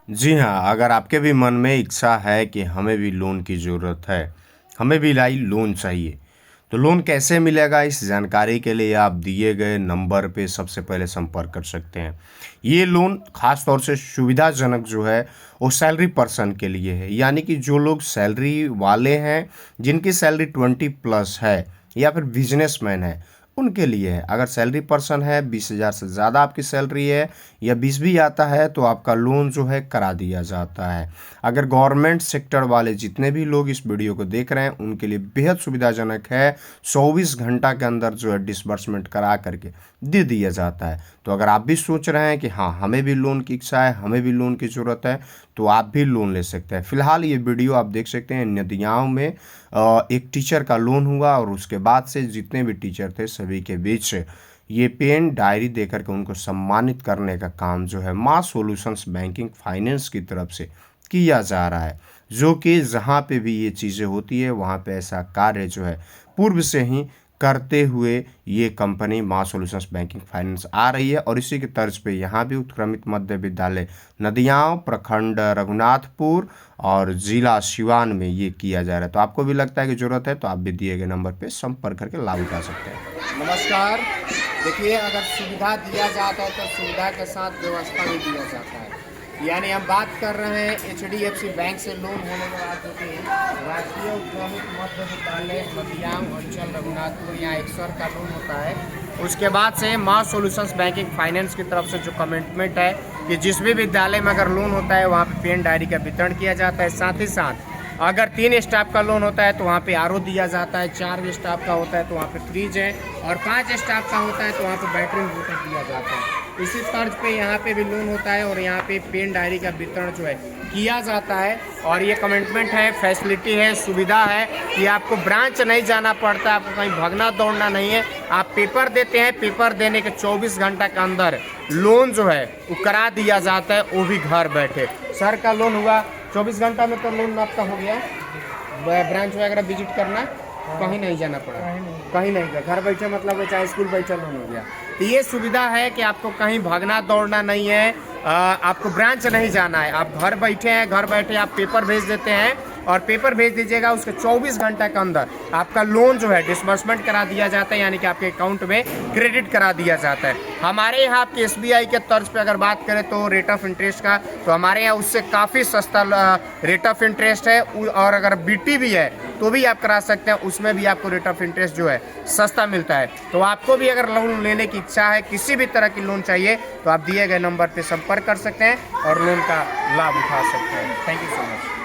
जी हाँ, अगर आपके भी मन में इच्छा है कि हमें भी लोन की ज़रूरत है, हमें भी लाई लोन चाहिए, तो लोन कैसे मिलेगा इस जानकारी के लिए आप दिए गए नंबर पे सबसे पहले संपर्क कर सकते हैं। ये लोन ख़ास तौर से सुविधाजनक जो है वो सैलरी पर्सन के लिए है, यानी कि जो लोग सैलरी वाले हैं, जिनकी सैलरी 20 प्लस है या फिर बिजनेसमैन है, उनके लिए है। अगर सैलरी पर्सन है, 20,000 से ज़्यादा आपकी सैलरी है या 20 भी आता है तो आपका लोन जो है करा दिया जाता है। अगर गवर्नमेंट सेक्टर वाले जितने भी लोग इस वीडियो को देख रहे हैं उनके लिए बेहद सुविधाजनक है। 24 घंटा के अंदर जो है डिसबर्समेंट करा करके दे दिया जाता है। तो अगर आप भी सोच रहे हैं कि हाँ, हमें भी लोन की इच्छा है, हमें भी लोन की ज़रूरत है, तो आप भी लोन ले सकते हैं। फिलहाल ये वीडियो आप देख सकते हैं, नदियाओं में एक टीचर का लोन हुआ और उसके बाद से जितने भी टीचर थे सभी के बीच ये पेन डायरी देकर के उनको सम्मानित करने का काम जो है माँ सॉल्यूशंस बैंकिंग फाइनेंस की तरफ से किया जा रहा है। जो कि जहाँ पे भी ये चीज़ें होती है वहाँ पे ऐसा कार्य जो है पूर्व से ही करते हुए ये कंपनी माँ सॉल्यूशंस बैंकिंग फाइनेंस आ रही है। और इसी के तर्ज पे यहाँ भी उत्क्रमित मध्य विद्यालय नदियाँव, प्रखंड रघुनाथपुर और जिला सिवान में ये किया जा रहा है। तो आपको भी लगता है कि ज़रूरत है तो आप भी दिए गए नंबर पे संपर्क करके लाभ उठा सकते हैं। नमस्कार। देखिए, अगर सुविधा दिया जाता है तो सुविधा के साथ व्यवस्था भी दिया जाता है। यानी हम बात कर रहे हैं HDFC बैंक से लोन होने के बाद होती है राष्ट्रीय उत्क्रमित मध्य विद्यालय नदियाँव अंचल रघुनाथपुर, यहाँ 100 का लोन होता है। उसके बाद से माँ सॉल्यूशंस बैंकिंग फाइनेंस की तरफ से जो कमिटमेंट है कि जिस भी विद्यालय में अगर लोन होता है वहाँ पे पेन डायरी का वितरण किया जाता है। साथ ही साथ अगर 3 स्टाफ का लोन होता है तो वहाँ पे RO दिया जाता है, 4 स्टाफ का होता है तो वहाँ पे फ्रिज है, और 5 स्टाफ का होता है तो वहाँ पे बैटरी इन्वर्टर दिया जाता है। इसी तर्ज पे यहाँ पे भी लोन होता है और यहाँ पे पेन डायरी का वितरण जो है किया जाता है। और ये कमिटमेंट है, फैसिलिटी है, सुविधा है कि आपको ब्रांच नहीं जाना पड़ता, आपको कहीं भागना दौड़ना नहीं है। आप पेपर देते हैं, पेपर देने के 24 घंटा के अंदर लोन जो है वो करा दिया जाता है, वो भी घर बैठे। सर का लोन हुआ 24 घंटा में तो लोन आपका हो गया। ब्रांच वगैरह विजिट करना, कहीं नहीं जाना पड़ा, कहीं नहीं गया, घर बैठे मतलब चाहे स्कूल बैठे लोन हो गया। तो ये सुविधा है कि आपको कहीं भागना दौड़ना नहीं है, आपको ब्रांच नहीं जाना है, आप घर बैठे हैं, घर बैठे आप पेपर भेज देते हैं और पेपर भेज दीजिएगा, उसके 24 घंटा के अंदर आपका लोन जो है डिसबर्समेंट करा दिया जाता है, यानी कि आपके अकाउंट में क्रेडिट करा दिया जाता है। हमारे यहाँ आपके SBI के तर्ज पे अगर बात करें तो रेट ऑफ इंटरेस्ट का, तो हमारे यहाँ उससे काफ़ी सस्ता रेट ऑफ इंटरेस्ट है। और अगर BT भी है तो भी आप करा सकते हैं, उसमें भी आपको रेट ऑफ इंटरेस्ट जो है सस्ता मिलता है। तो आपको भी अगर लोन लेने की इच्छा है, किसी भी तरह की लोन चाहिए, तो आप दिए गए नंबर पर संपर्क कर सकते हैं और लोन का लाभ उठा सकते हैं। Thank you so much.